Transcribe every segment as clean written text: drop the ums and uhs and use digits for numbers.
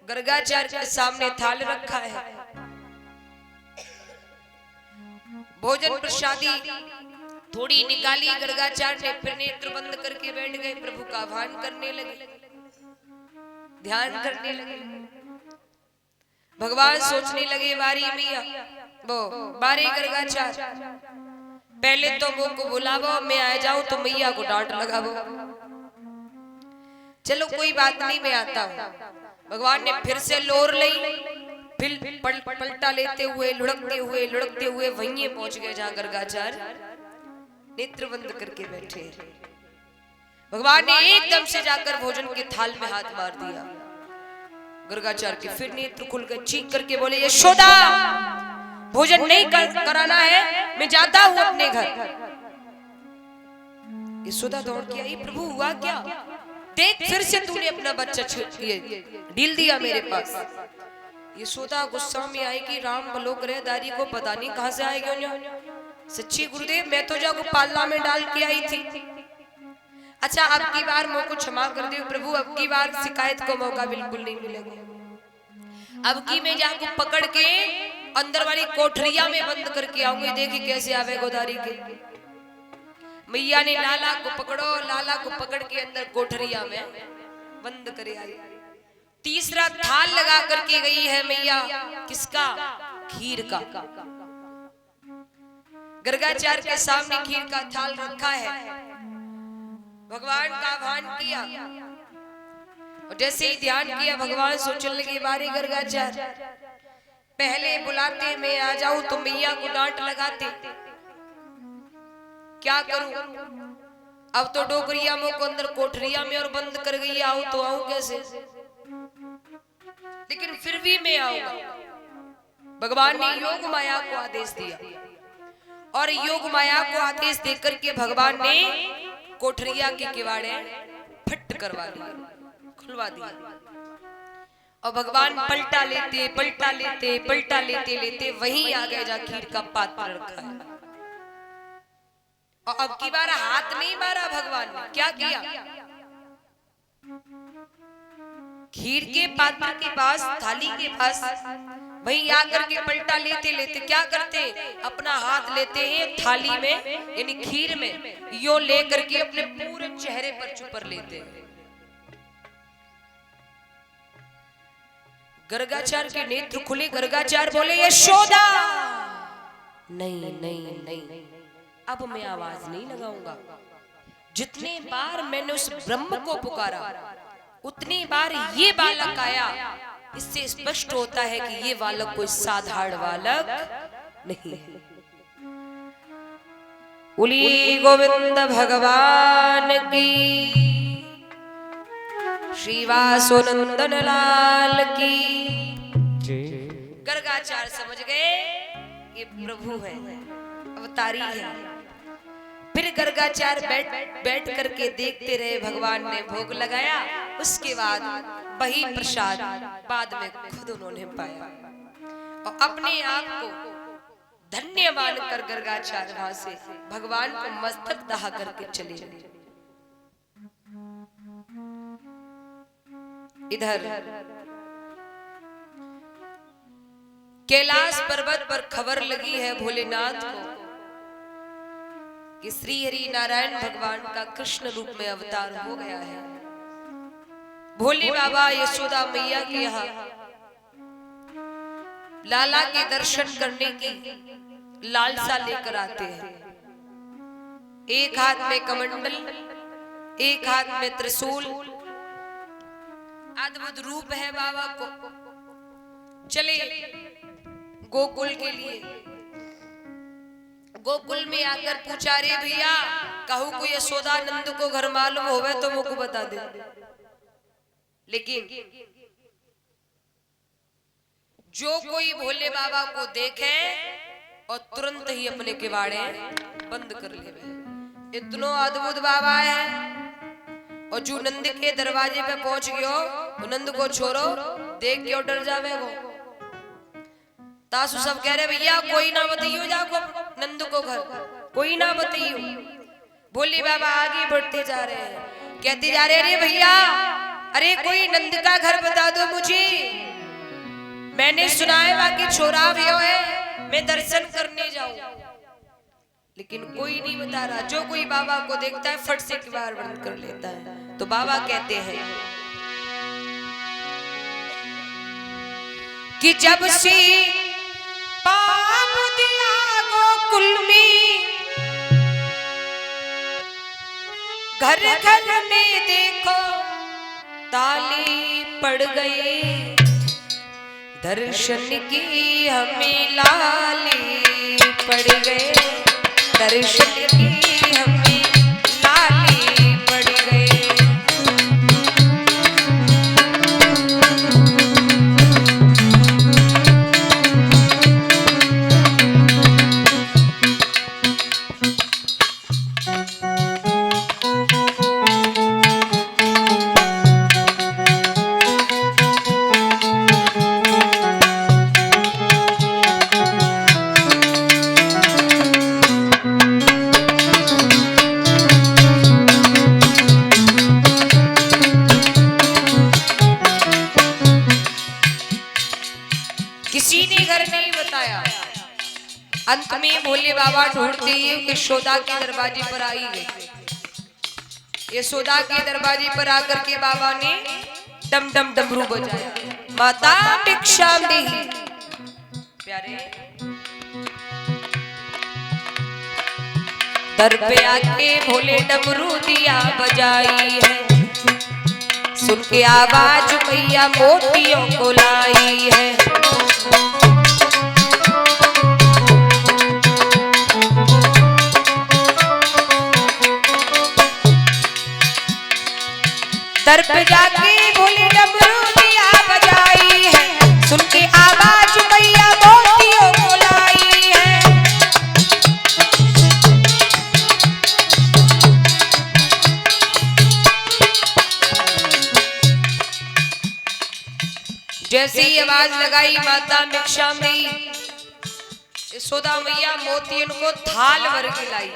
गर्गाचार्य के सामने थाल रखा है, भोजन प्रसादी थोड़ी निकाली गर्गाचार्य ने, फिर नेत्र बंद करके बैठ गए, प्रभु का आह्वान करने लगे, ध्यान करने लगे। भगवान सोचने लगे बारी मैया वो बारे गर्गाचार्य, पहले तो वो को बुलावो, मैं आ जाऊं तो मैया को डांट लगावो। चलो कोई बात नहीं, मैं आता हूं। भगवान ने फिर से लोर ली, फिर पलटा लेते हुए लुढ़कते हुए वहीं पहुंच गए जहां गर्गाचार्य नेत्र बंद करके बैठे। भगवान ने एकदम से जाकर भोजन के थाल में हाथ मार दिया। गर्गाचार्य के फिर नेत्र खुल गए, चीख करके बोले, यशोदा भोजन नहीं कराना है, मैं जाता हूं अपने घर। यशोदा दौड़ के आई, प्रभु हुआ क्या? देख फिर से तूने अपना बच्चा ढील दिया मेरे पास। यशोदा गुस्सा में आई कि राम बलो करे दारी को पता नहीं कहां से आएगा। सच्ची गुरुदेव, मैं तो जाको पालना में डाल के आई थी। अच्छा अब की बार मुझको क्षमा कर दे प्रभु, अब की बार शिकायत को मौका बिल्कुल नहीं मिलेगा। अब की मैं जाको पकड़ के अंदर वाली कोठरिया में बंद करके आऊंगी, देखी कैसे आवे गोदारी के। मैया ने लाला को पकड़ो, लाला को पकड़ के अंदर कोठरिया में बंद करे आई। तीसरा थाल लगा करके गई है मैया, किसका? खीर का। गर्गाचार्य के सामने खीर का थाल रखा है, भगवान का आह्वान किया और जैसे ही ध्यान किया भगवान सोचने लगे, बारे गर्गाचार्य पहले बुलाते मैं आ जाऊं तो मैया को डांट लगाते, क्या करूं? अब तो डोकरिया मुंह को अंदर कोठरिया में और बंद कर गई, आऊं तो आऊं कैसे? लेकिन फिर भी मैं आऊंगा। भगवान ने योग माया को आदेश दिया और योग माया को आदेश देकर के भगवान ने कोठरिया के किवाड़े फट करवा दिए, खुलवा दिए। और भगवान पलटा लेते वहीं आ गए जहां खीर का पात्र रखा है। और अब की बार हाथ नहीं मारा भगवान ने, क्या किया? खीर के पात्र के पास, थाली के पास वहीं आकर के पलटा लेते क्या करते? अपना हाथ लेते हैं थाली में यानी खीर में, यो लेकर के अपने पूरे चेहरे पर चुपर लेते हैं। गर्गाचार्य के नेत्र खुले, गर्गाचार्य बोले, यशोदा नहीं नहीं नहीं, अब मैं आवाज नहीं लगाऊंगा। जितने बार मैंने उस ब्रह्म को पुकारा उतनी बार ये बालक आया, इससे स्पष्ट होता है कि ये बालक कोई साधारण बालक नहीं है। बोली गोविंद भगवान की, श्री वासुनंदन लाल की। गर्गाचार्य समझ गए ये प्रभु है, अवतारी है। फिर गर्गाचार्य बैठ करके देखते रहे, भगवान ने भोग लगाया, उसके बाद वही प्रसाद बाद में खुद उन्होंने पाया और अपने आप को धन्य मानकर गर्गाचार्य वहां से भगवान को मस्तक दहा करके चले गए। इधर कैलाश पर्वत पर खबर लगी है भोलेनाथ को कि श्री हरि नारायण भगवान का कृष्ण रूप में अवतार हो गया है। भोले बाबा यशोदा मैया के यहाँ लाला के दर्शन करने की लालसा लेकर आते हैं। एक हाथ में कमंडल, एक हाथ में त्रिशूल, अद्भुत रूप है बाबा को। चले गोकुल के लिए। गोकुल में आकर पूछा, रे भैया कहूं को यशोदा नंद को घर मालूम होवे तो मुझको बता दे। लेकिन जो कोई भोले बाबा को देखे और तुरंत ही अपने किवाड़े बंद कर ले, इतना अद्भुत बाबा है। और जो नंद के दरवाजे पे पहुंच गयो, नंद को छोड़ो, देख क्यों डर जावे वो। तासु सब कह रहे भैया कोई ना बताइयो, जाको नंद को घर कोई ना बताइयो। भोले बाबा आगे बढ़ते जा रहे हैं, कहते जा रहे, अरे भैया, अरे कोई नंद का घर बता दो मुझे। मैंने सुना है बाकी छोरा भी है, मैं दर्शन करने जाऊं, लेकिन कोई नहीं बता रहा। जो कोई बाबा को देखता है फट से किवाड़ बंद कर लेता है। तो बाबा कहते हैं कि जब से पाप दिया गोकुल में, घर घर में देखो ताली पड़ गई, दर्शन की हमें लाली पड़ गए, दर्शन की हमें लाली पड़ गए। किसी ने घर नहीं बताया। अंत में भोले बाबा ढूंढते ही यशोदा के दरवाजे पर आई गई। यशोदा के दरवाजे पर आकर के बाबा ने डम डम डमरू बजाया, माता भिक्षा देही। प्यारे दर पे आके भोले डमरू दिया बजाई है, सुन के आवाज मैया मोतियों को लाई है। दर पे जाके भोले डमरू दिया बजाई है, सुन के आवाज मैया मोतियों को लाई है। जैसे ही आवाज लगाई माता भिक्षा में, यशोदा मैया मोतियों को थाल भर के लाई।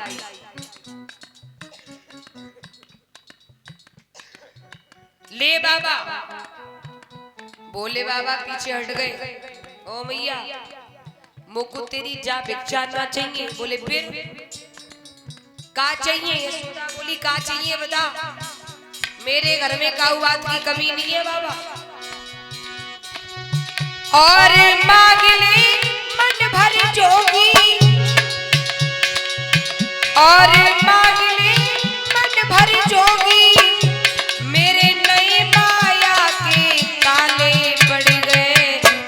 ले बाबा, बोले बाबा पीछे हट गए। ओ मैया मुझको तेरी जा भिक्षा ना चाहिए। बोले फिर का चाहिए? यशोदा बोली का चाहिए बता, मेरे घर में काऊ बात की कमी नहीं है बाबा। और मांग ले मन भर जोगी, और मांग ले मन भर जोगी,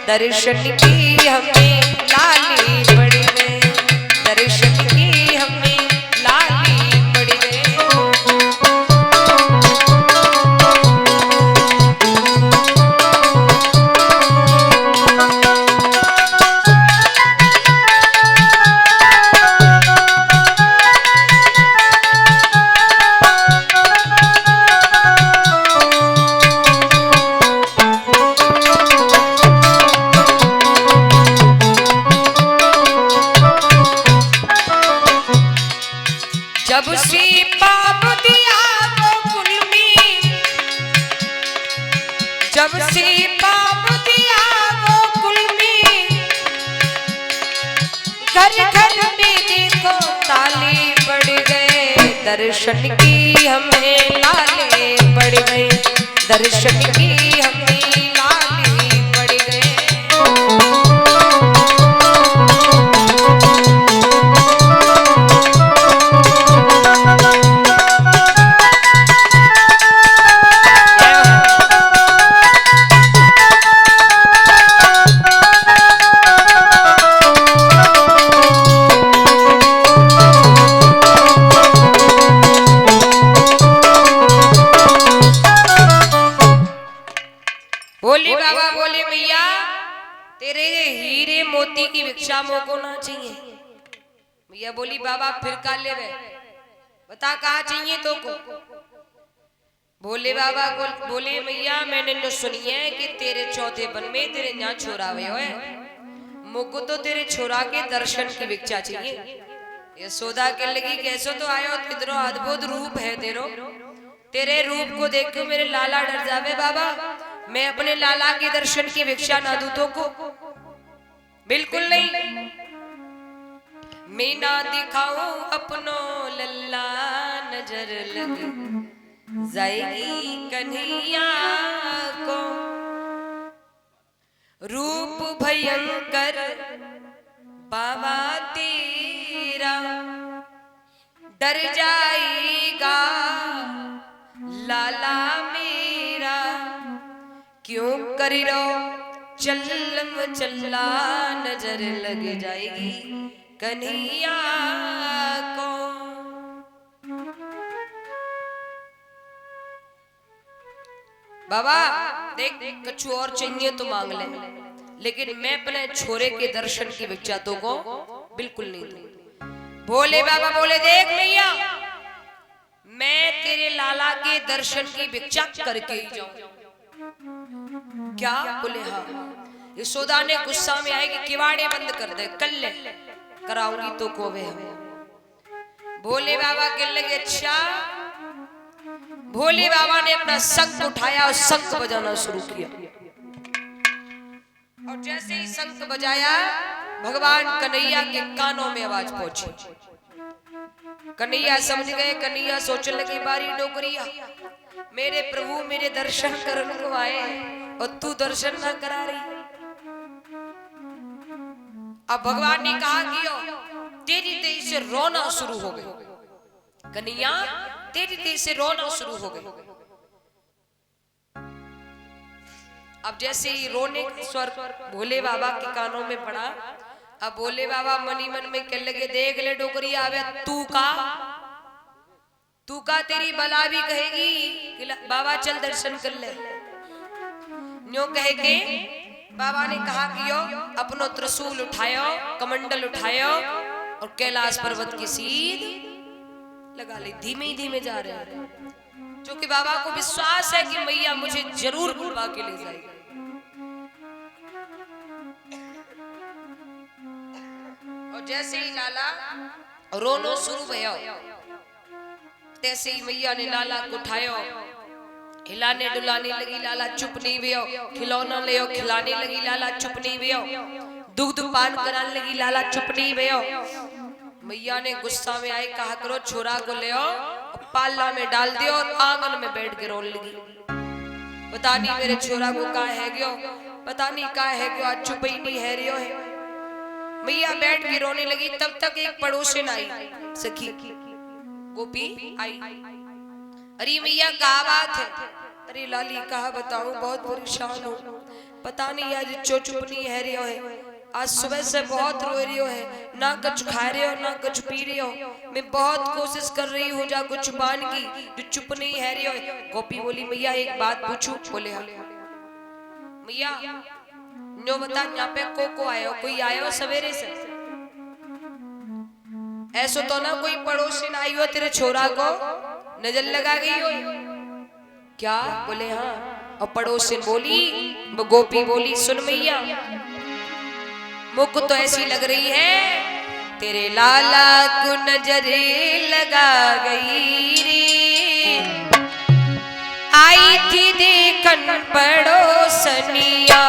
दर्शन की हमें लाली पड़ गए, दर्शन की हमें लाली पड़ गए। जब से पाप दिया गोकुल में, जब से पाप दिया गोकुल में, घर घर में देखो ताले पड़ गए, दर्शन की हमें लाले पड़ गए, दर्शन की हमें लाले पड़ गए। बोले बाबा, बोले मैया तेरे हीरे मोती की भिक्षा मोको ना चाहिए। मैया बोली बाबा फिर का ले बता कहा चाहिए तो को। भोले बाबा बोले मैया मैंने तो सुनी है कि तेरे चौथे बन में तेरे यहाँ छोरा हुए हो, मुझको तो तेरे छोरा के दर्शन की भिक्षा चाहिए। यशोदा के लगी कैसो तो आयो, किधरो अद्भुत रूप है तेरो, तेरे रूप को देख के मेरे लाला डर जावे बाबा, मैं अपने लाला के दर्शन की भिक्षा ना दूं तो को? बिल्कुल नहीं। मैं ना दिखाऊं अपनो लल्ला, नजर लग जाएगी कन्हैया को। रूप भयंकर बाबा तेरा, डर जाएगा लाला मेरा। क्यों कर रो चल्लम चल्ला, नजर लग जाएगी कन्हैया को। बाबा देख कछु और चाहिए तो मांग ले, लेकिन मैं अपने छोरे के दर्शन की भिक्षा तो को बिल्कुल नहीं दूंगी। भोले बाबा बोले देख मैया, मैं तेरे लाला के दर्शन की भिक्षा करके ही जाऊं। क्या? बोले हाँ। यशोदा ने गुस्सा में आए कि किवाड़े बंद कर दे, कल ले कराऊंगी तो कोवे हम। भोले बाबा के लगे अच्छा। भोले बाबा ने अपना शंख उठाया और शंख बजाना शुरू किया। और जैसे ही शंख बजाया, भगवान कन्हैया के कानों में आवाज पहुंची। कन्हैया समझ गए। कन्हैया सोचने लगी बारी डोकरिया, मेरे प्रभु मेरे दर्शन करने को आए और तू दर्शन ना करा रही। अब भगवान ने कहा कि तेरी तेज से रोना शुरू हो गई। कन्हैया तेरी तेज से रोना शुरू हो गई। अब जैसे ही रोने का स्वर भोले बाबा के कानों में पड़ा, अब भोले बाबा मनी मन में कहने लगे देख ले डोकरी आवे तू का तेरी बला भी कहेगी कि बाबा चल दर्शन कर ले। न्यों कहे के बाबा ने कहा कि यो अपनो त्रिशूल उठायो, कमंडल उठायो और कैलाश पर्वत की सीध लगा ले। धीमे ही धीमे जा रहे हैं, क्योंकि बाबा को विश्वास है कि मैया मुझे जरूर बुलवा के ले जाएगी। और जैसे ही लाला रोनो शुरू भयो, तैसे ही मैया ने लाला को उठायो, हिलाने डुलाने लगी। लाला चुप नहीं भयो। खिलौना ले खिलाने लगी। लाला चुप नहीं भयो। दूध पान कराने लगी। लाला चुप नहीं भयो। मैया ने गुस्सा में आई, कहा करो छोरा को ले आओ, पाला में डाल दियो और आंगन में बैठ के रोने लगी। पता नहीं मेरे छोरा को कहा है गयो, पता नहीं कहा है गयो, आज चुप ही नहीं है रियो है। मैया बैठ के रोने लगी। तब तक एक पड़ोसन आई, सखी गोपी आई। अरे मैया क्या बात है? अरे लाली कहा बताऊं, बहुत परेशान हूँ। पता नहीं आज चुप नहीं है रियो है। आज सुबह से बहुत रो रही हो है, ना कुछ खा रहे हो ना कुछ पी रहे हो। मैं बहुत कोशिश कर रही हूँ जा कुछ छुपान की, जो चुप नहीं है रही हो। गोपी बोली मैया एक बात पूछूं? बोले हाँ। मैया नो बता, यहाँ पे को आयो? कोई आयो सवेरे से? ऐसा तो ना कोई पड़ोसी आई हो तेरे छोरा को नजर लगा गई हो क्या? बोले हाँ। और पड़ोसी बोली, गोपी बोली सुन मैया, मुझको तो ऐसी लग रही है तेरे लाला को नजर लगा गई रे। आई थी देखन पड़ोसनिया,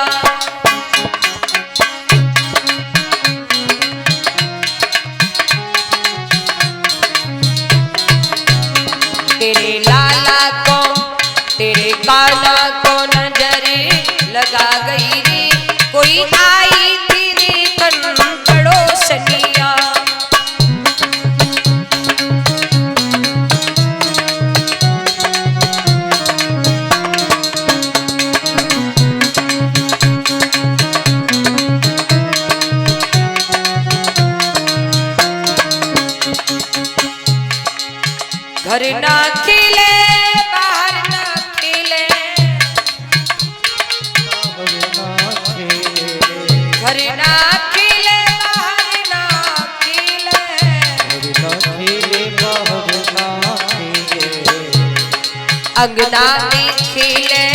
तेरे लाला को तेरे काला को नजर लगा गई रे। कोई आई थी देखन पड़ोसनिया, घर ना खिले बाहर ना खिले, घर ना खिले बाहर ना खिले, अंगना में खिले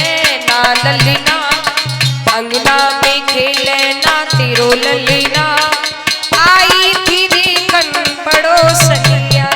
ना ललना, अंगना में खिले ना तेरो ललना। आई थी देखन पड़ोसनिया,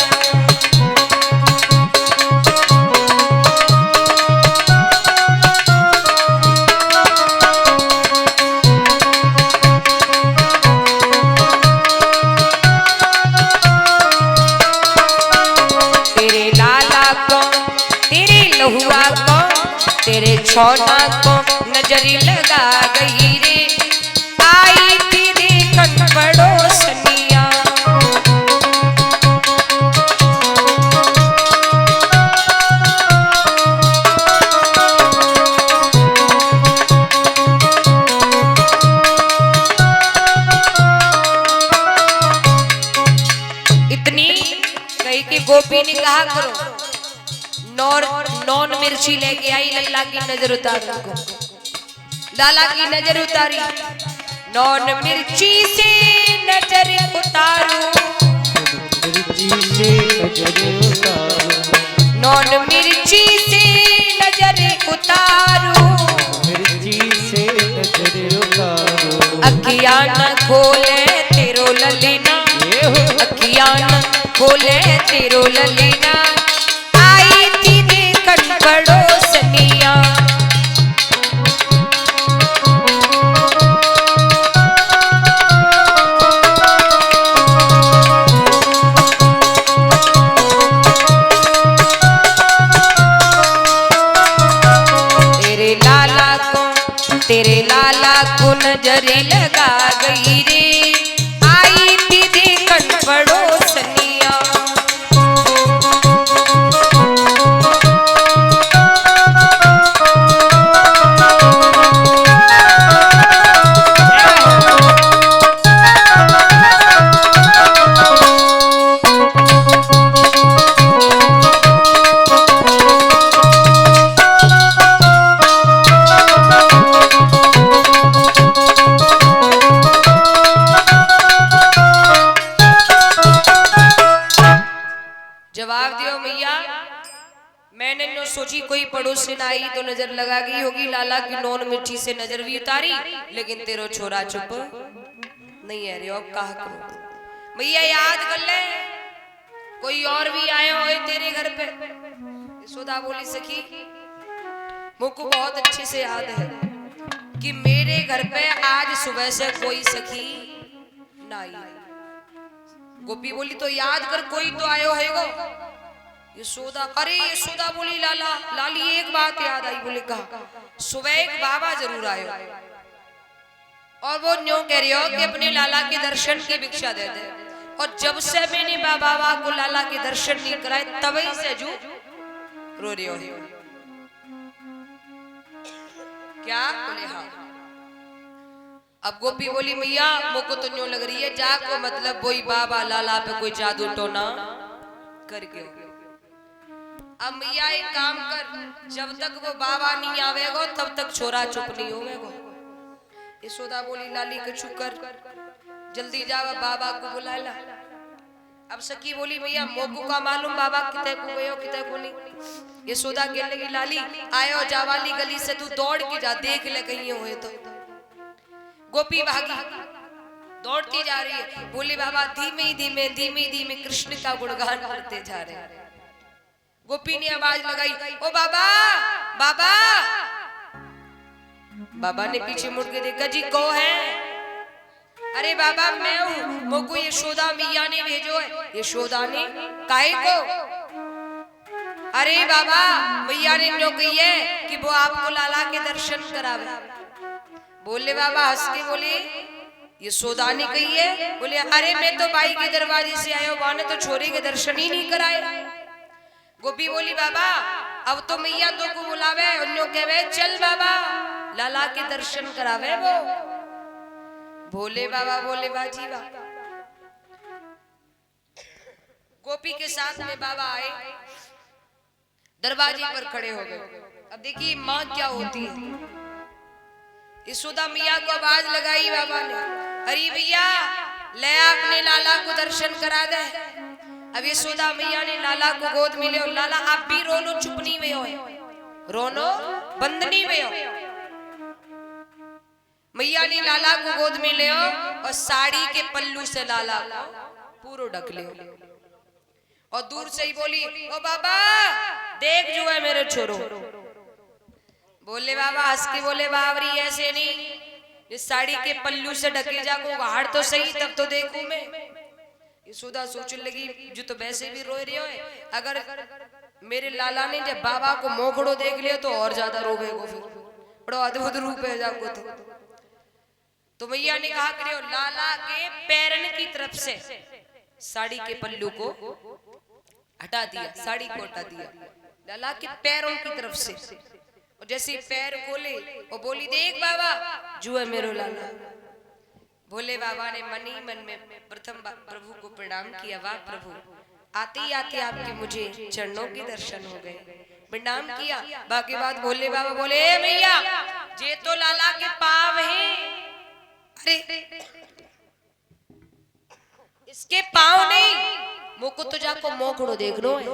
सोना को नजरी लगा गई रे, आई थी देखन पड़ोसनिया। इतनी कही कि गोपी ने कहा करो, नॉन मिर्ची लेके आई, लल्ला की नजर उतारी को। लाला की नजर उतारी, नॉन मिर्ची से नजर उतारू, नॉन मिर्ची से नजर उतारू, अखियां न खोले तेरो ललीना, अखियां न खोले तेरो ललीना, आई थी देखन पड़ोसनिया। तेरे लाला को नजरे लगा गई रे, आई थी देखन पड़ोसनिया। जवाब दियो मैया, मैंने नो सोची कोई पड़ोसन आई तो नजर लगा गई होगी, लाला की नॉन मिर्ची से नजर भी उतारी, लेकिन तेरो छोरा चुप नहीं है रे। अब कहा करो मैया, याद कर ले कोई और भी आए हो तेरे घर पे। यशोदा बोली सखी मुझको बहुत अच्छे से याद है कि मेरे घर पे आज सुबह से कोई सखी ना आई। गोपी बोली तो याद कर कोई तो आयो हैगो। यशोदा, अरे यशोदा बोली लाला लाली एक बात याद आई। बोले कहा, सुबह एक बाबा जरूर आयो और वो न्यों कह रही हो कि अपने लाला के दर्शन की भिक्षा दे दे, और जब से मैंने बाबा को लाला के दर्शन नहीं कराए तभी से जू रो रही हो। क्या बोले? हाँ। अब गोपी बोली मैया मुझको तो न्यों लग रही है जा को मतलब वही बाबा लाला पे कोई जादू टोना कर गयो। अब मैया एक काम कर, जब तक वो बाबा नहीं आवेगो तब तक छोरा चुप नहीं होवेगो। यशोदा बोली लाली के चुप कर, जल्दी जावा बाबा को बुला ला। अब सखी बोली मैया मोकू का मालूम बाबा किते को गयो किते को नहीं। यशोदा कहने लगी लाली आयो जावाली गली से तू दौड़ के जा देख ले कहीं हुए तो। गोपी भागी दौड़ती जा रही है। बोले बाबा धीमे धीमे धीमे धीमे कृष्ण का गुणगान करते जा रहे हैं। गोपी ने आवाज लगाई ओ बाबा बाबा। बाबा ने पीछे मुड़ के देखा जी कौन है? अरे बाबा मैं हूँ, मुझको यशोदा मैया ने भेजो है। यशोदा ने काहे को? अरे बाबा मैया ने जो कही है कि वो आपको लाला के दर्शन करावे। बोले बाबा हंस के बोले यशोदा ने कही है? बोले अरे मैं तो बाई के दरवाजे से आया, वहां ने तो छोरे के दर्शन ही नहीं कराए। गोपी बोली बाबा अब तो मैया तो को बुलावे, उन्होंने कहे चल बाबा लाला के दर्शन करावे वो। भोले बाबा बोले बाजी बा। गोपी के साथ में बाबा आए, दरवाजे पर खड़े हो गए। अब देखिए माँ क्या होती है। यशोदा मैया को आवाज लगाई बाबा ने, अरे भैया ले अपने लाला को दर्शन करा दे। अब यशोदा मैया ने लाला को गोद में ले, लाला आप भी रो लो, चुप नहीं हुए हो, रोनो बंद नहीं हुए हो। मैया ने लाला को गोद में ले और साड़ी के पल्लू से लाला को पूरा ढक ले और दूर से ही बोली ओ बाबा देख जो है मेरे छोरो। बोले बाबा हंस के बोले बावरी ऐसे नहीं, इस साड़ी के पल्लू से ढके जा को हाड़ तो सही तब तो देखूं मैं। यशोदा सोचने लगी जो तो वैसे भी रो रही हो, अगर मेरे लाला ने जब बाबा को मोखड़ो देख लिया तो और ज्यादा रोवेगो, फिर बड़ा अद्भुत रूप है जाको। तो मैया ने कहा करियो लाला के पैरन की तरफ से साड़ी के पल्लू को हटा दिया, साड़ी को हटा दिया लाला के पैरों की तरफ से। और जैसे पैर खोले और बोली देख बाबा जो है मेरो लाला। भोले बाबा ने मन ही मन में प्रथम प्रभु को प्रणाम किया, वाह प्रभु आते ही आते आपके मुझे चरणों के दर्शन हो गए, प्रणाम किया। बाकी बात भोले बाबा बोले मैया जे तो लाला के पाव हैं, अरे इसके पाव नहीं, मुको तो जाको मोखड़ो देख लो है।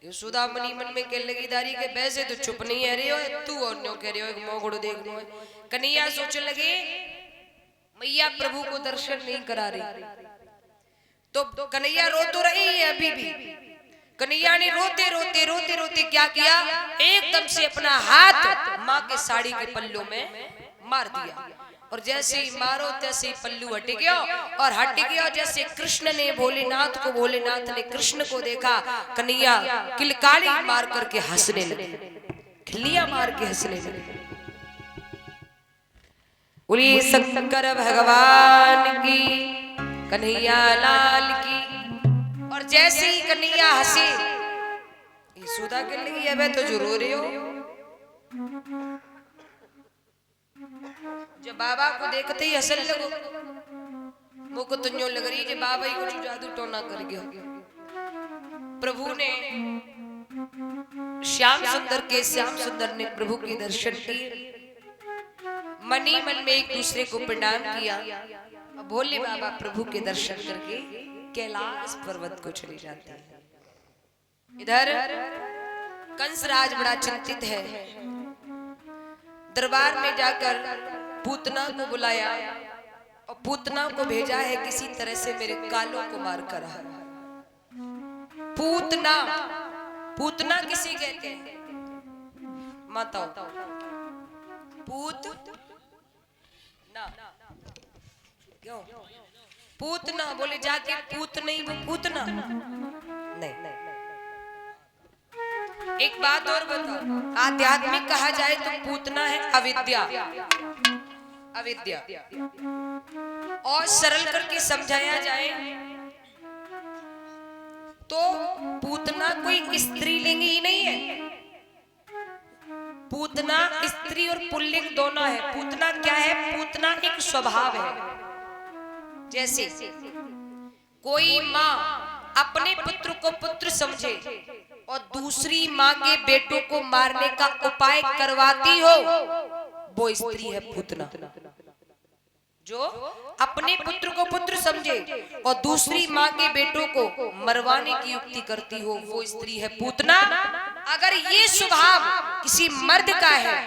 यशोदा मनी मन में कह लगी दारी के वैसे तो चुप नहीं है रही हो तू, और न्यों कह रही हो एक मोखड़ो देख लो है। कन्हैया सोचने लगे मैया प्रभु को दर्शन नहीं करा रही, तो कन्हैया रो तो रही है अभी भी। कन्हैया ने रोते रोते रोते रोते क्या किया, एकदम से अपना हाथ माँ के साड़ी के पल्लू में मार दिया। और जैसे ही मारो तैसे ही पल्लू हट गया, और हट गया जैसे कृष्ण ने भोलेनाथ को, भोलेनाथ ने कृष्ण को देखा। कन्हैया किलकारी मार करके हंसने लगे, खिल्लियां मार के हंसने लगे। बोली शंकर भगवान की, कन्हैया लाल की। और जैसे ही कन्हैया हंसे यशोदा के लगी अब तो जरूर रही हो। जब बाबा को देखते ही हंसन लगो, मुको तो न्यों लग रही जब बाबा ही कुछ जादू टोना कर गया। प्रभु ने श्याम सुंदर ने प्रभु के दर्शन किए, मन ही मन में एक दूसरे को प्रणाम किया। भोले बाबा प्रभु के दर्शन करके कैलाश पर्वत को चले जाते हैं। इधर कंसराज बड़ा चिंतित है, दरबार में जाकर पूतना को बुलाया और पूतना को भेजा है किसी तरह से मेरे कालों को मार कर। पूतना, पूतना किसे कहते हैं माताओं? पूत ना क्यों? पूतना बोले जाके पूत नहीं वो पूतना नहीं। एक बात और बताओ, आध्यात्मिक कहा जाए तो पूतना है अविद्या, अविद्या। और सरल करके समझाया जाए तो पूतना कोई स्त्रीलिंग ही नहीं है। पूतना स्त्री और पुल्लिंग दोनों है। पूतना क्या है? पूतना एक स्वभाव है। जैसे कोई माँ अपने पुत्र को पुत्र समझे और दूसरी माँ के बेटों को मारने का उपाय करवाती हो, वो स्त्री है पूतना। जो अपने पुत्र को पुत्र समझे और दूसरी माँ के बेटों को मरवाने की युक्ति करती हो, वो स्त्री है पूतना। अगर ये स्वभाव किसी मर्द का है,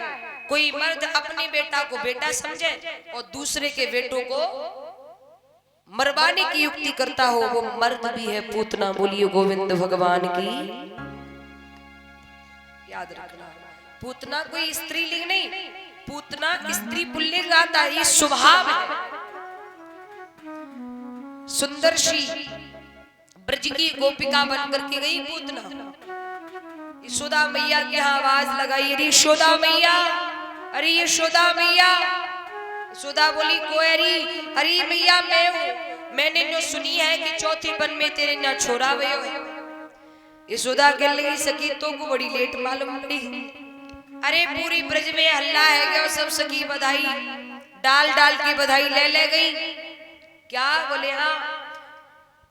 कोई मर्द अपने बेटा को बेटा समझे और दूसरे के बेटों को मरवाने की युक्ति करता हो, वो मर्द भी है पूतना। बोलिए गोविंद भगवान की। याद रखना, पूतना कोई स्त्रीलिंग नहीं, पूतना स्त्री पुल्लिंग आता है, ये स्वभाव है। सुंदर सी ब्रज की गोपिका बन करके गई पूतना। यशोदा मैया की आवाज लगाई, अरे यशोदा मैया, अरे यशोदा मैया। यशोदा बोली कोयरी, अरे मैया मैं हूँ, मैंने जो सुनी है कि चौथे बन में तेरे ना छोरा भयो है। यशोदा कह लगी सखी तो को बड़ी लेट मालूम पड़ी। अरे पूरी ब्रज में हल्ला है गया, सब सखी बधाई डाल डाल की बधाई ले ले गई। क्या बोले? हाँ।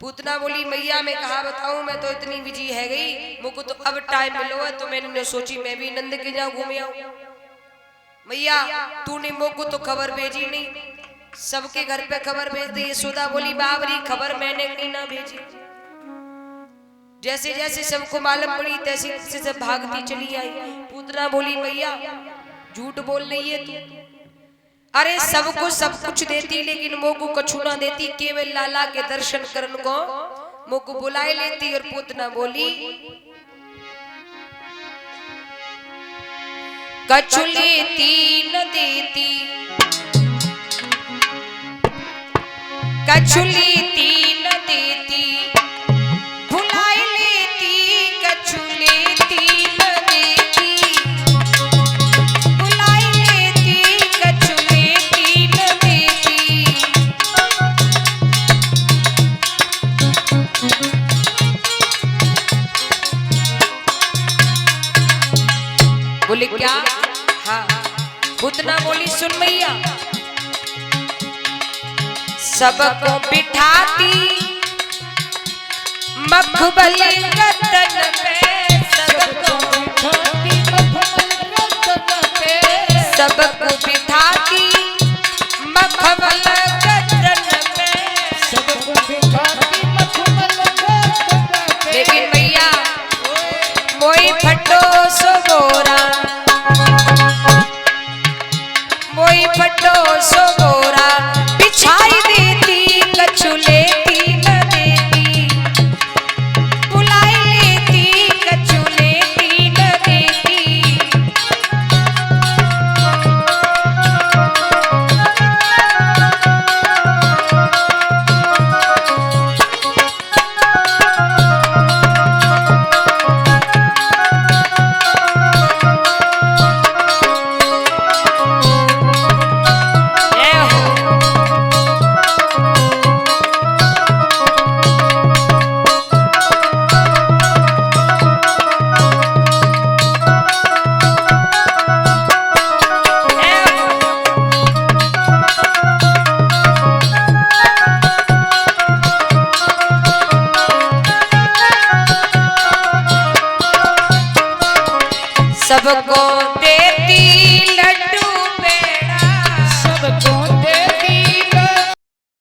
पूतना बोली मैया मैं कहा बताऊं, मैं तो इतनी बिजी है गई, मुझको तो अब टाइम मिलो है, तो मैंने सोची मैं भी नंद के जाऊं घूम आऊं। मैया तूने मुझको तो खबर भेजी नहीं, सबके घर पे खबर भेज दी। यशोदा बोली बाबरी खबर मैंने कहीं ना भेजी। जैसे जैसे सबको मालूम पड़ी तैसे तैसे सब भागती चली आई। पूतना बोली मैया झूठ बोल रही है तू। अरे सबको सब कुछ देती लेकिन मोको कछु ना देती, केवल लाला के दर्शन करने को मोको बुलाए लेती। और पूतना बोली कछु लेती न देती, कछु लेती न देती, भुलाए लेती कछु बोली सुन मैया, सबको बिठाती मखमल गदन पे, सबको बिठाती मखमल गदन पे, लेकिन भैया मोई फटो सो गोरा, मोई फटो सो गोरा